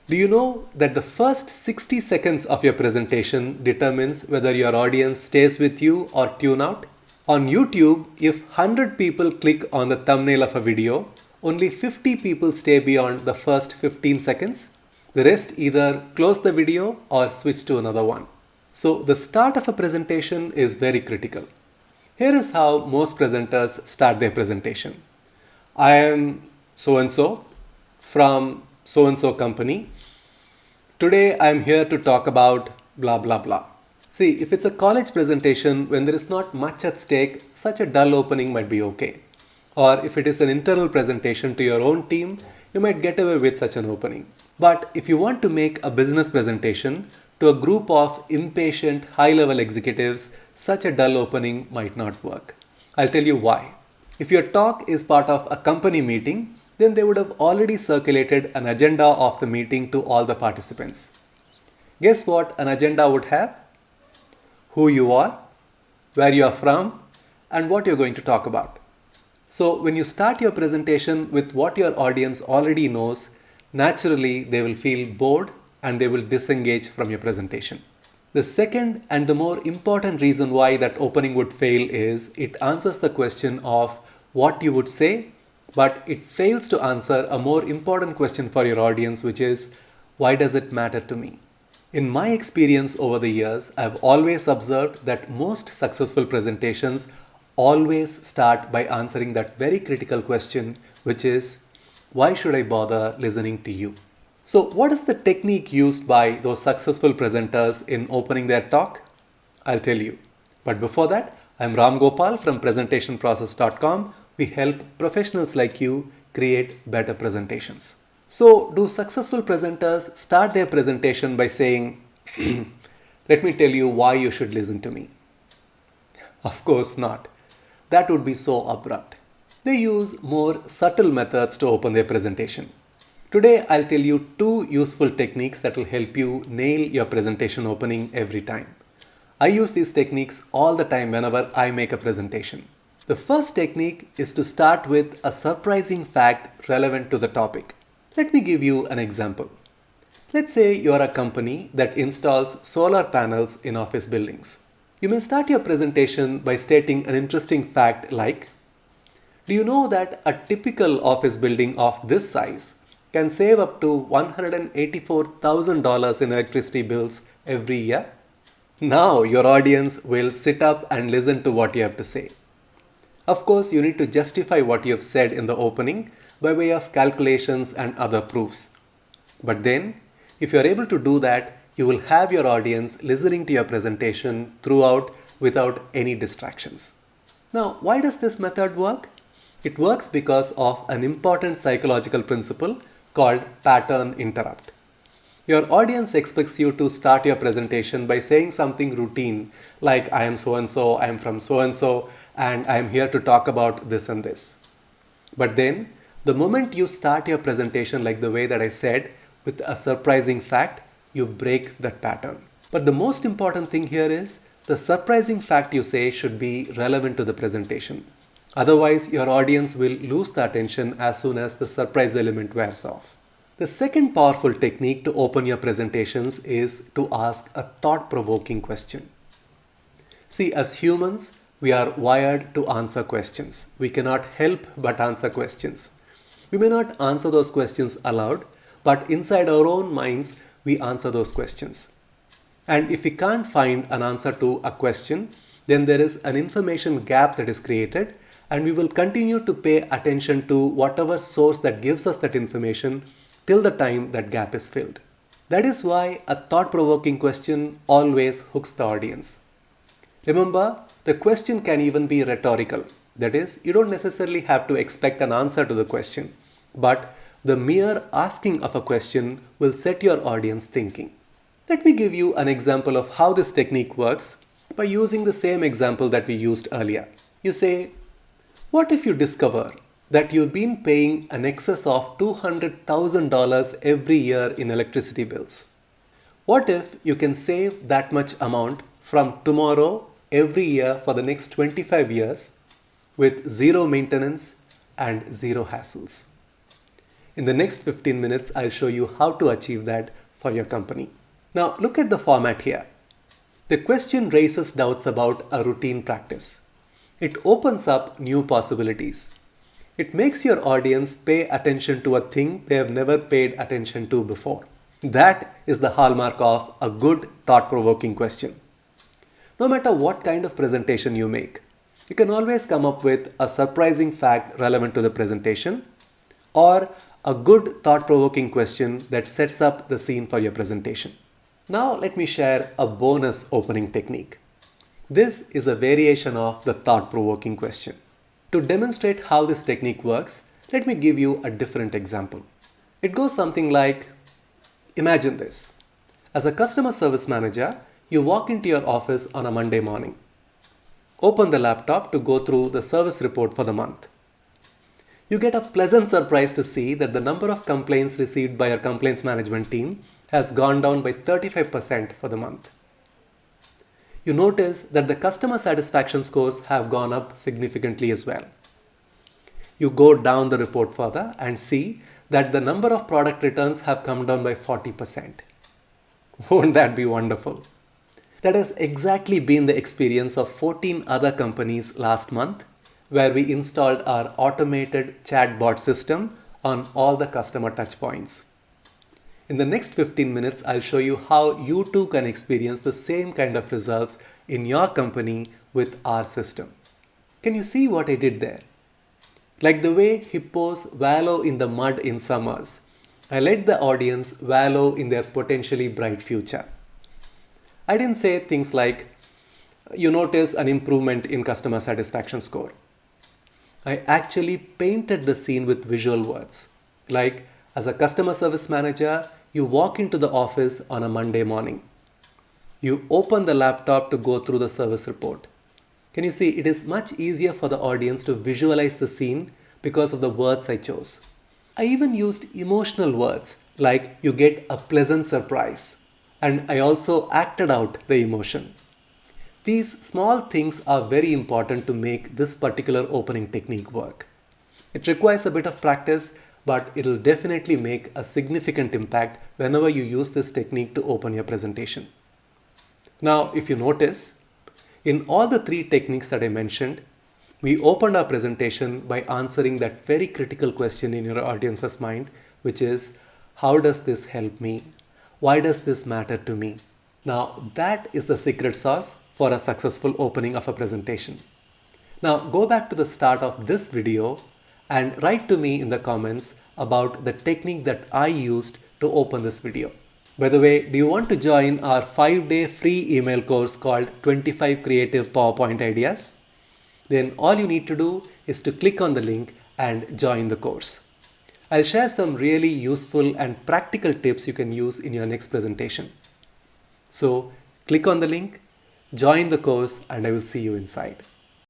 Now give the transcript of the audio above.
Do you know that the first 60 seconds of your presentation determines whether your audience stays with you or tune out? On YouTube, if 100 people click on the thumbnail of a video, only 50 people stay beyond the first 15 seconds. The rest either close the video or switch to another one. So the start of a presentation is very critical. Here is how most presenters start their presentation. I am so and so from so and so company. Today I am here to talk about blah blah blah. See, if it's a college presentation when there is not much at stake, such a dull opening might be okay. Or if it is an internal presentation to your own team, you might get away with such an opening. But if you want to make a business presentation to a group of impatient, high-level executives, such a dull opening might not work. I'll tell you why. If your talk is part of a company meeting, then they would have already circulated an agenda of the meeting to all the participants. Guess what an agenda would have? Who you are, where you are from, and what you're going to talk about. So when you start your presentation with what your audience already knows, naturally they will feel bored and they will disengage from your presentation. The second and the more important reason why that opening would fail is it answers the question of what you would say, but it fails to answer a more important question for your audience, which is, why does it matter to me? In my experience over the years, I've always observed that most successful presentations always start by answering that very critical question, which is, why should I bother listening to you? So what is the technique used by those successful presenters in opening their talk? I'll tell you. But before that, I'm Ramgopal from presentationprocess.com. We help professionals like you create better presentations. So do successful presenters start their presentation by saying, let me tell you why you should listen to me? Of course not. That would be so abrupt. They use more subtle methods to open their presentation. Today, I'll tell you two useful techniques that will help you nail your presentation opening every time. I use these techniques all the time whenever I make a presentation. The first technique is to start with a surprising fact relevant to the topic. Let me give you an example. Let's say you are a company that installs solar panels in office buildings. You may start your presentation by stating an interesting fact like, do you know that a typical office building of this size can save up to $184,000 in electricity bills every year? Now your audience will sit up and listen to what you have to say. Of course, you need to justify what you have said in the opening by way of calculations and other proofs. But then, if you are able to do that, you will have your audience listening to your presentation throughout without any distractions. Now, why does this method work? It works because of an important psychological principle called pattern interrupt. Your audience expects you to start your presentation by saying something routine like I am so and so, I am from so and so, and I am here to talk about this and this. But then, the moment you start your presentation like the way that I said, with a surprising fact, you break that pattern. But the most important thing here is the surprising fact you say should be relevant to the presentation. Otherwise, your audience will lose the attention as soon as the surprise element wears off. The second powerful technique to open your presentations is to ask a thought-provoking question. See, as humans, we are wired to answer questions. We cannot help but answer questions. We may not answer those questions aloud, but inside our own minds, we answer those questions. And if we can't find an answer to a question, then there is an information gap that is created, and we will continue to pay attention to whatever source that gives us that information till the time that gap is filled. That is why a thought-provoking question always hooks the audience. Remember, the question can even be rhetorical. That is, you don't necessarily have to expect an answer to the question, but the mere asking of a question will set your audience thinking. Let me give you an example of how this technique works by using the same example that we used earlier. You say, what if you discover that you've been paying an excess of $200,000 every year in electricity bills? What if you can save that much amount from tomorrow every year for the next 25 years with zero maintenance and zero hassles? In the next 15 minutes, I'll show you how to achieve that for your company. Now look at the format here. The question raises doubts about a routine practice. It opens up new possibilities. It makes your audience pay attention to a thing they have never paid attention to before. That is the hallmark of a good thought-provoking question. No matter what kind of presentation you make, you can always come up with a surprising fact relevant to the presentation or a good thought-provoking question that sets up the scene for your presentation. Now let me share a bonus opening technique. This is a variation of the thought-provoking question. To demonstrate how this technique works, let me give you a different example. It goes something like, imagine this. As a customer service manager, you walk into your office on a Monday morning. Open the laptop to go through the service report for the month. You get a pleasant surprise to see that the number of complaints received by your complaints management team has gone down by 35% for the month. You notice that the customer satisfaction scores have gone up significantly as well. You go down the report further and see that the number of product returns have come down by 40%. Won't that be wonderful? That has exactly been the experience of 14 other companies last month, where we installed our automated chatbot system on all the customer touchpoints. In the next 15 minutes, I'll show you how you too can experience the same kind of results in your company with our system. Can you see what I did there? Like the way hippos wallow in the mud in summers, I let the audience wallow in their potentially bright future. I didn't say things like, you notice an improvement in customer satisfaction score. I actually painted the scene with visual words, like, as a customer service manager, you walk into the office on a Monday morning. You open the laptop to go through the service report. Can you see it is much easier for the audience to visualize the scene because of the words I chose. I even used emotional words like you get a pleasant surprise, and I also acted out the emotion. These small things are very important to make this particular opening technique work. It requires a bit of practice, but it'll definitely make a significant impact whenever you use this technique to open your presentation. Now, if you notice, in all the three techniques that I mentioned, we opened our presentation by answering that very critical question in your audience's mind, which is, how does this help me? Why does this matter to me? Now, that is the secret sauce for a successful opening of a presentation. Now, go back to the start of this video and write to me in the comments about the technique that I used to open this video. By the way, do you want to join our 5-day free email course called 25 Creative PowerPoint Ideas? Then all you need to do is to click on the link and join the course. I'll share some really useful and practical tips you can use in your next presentation. So click on the link, join the course, and I will see you inside.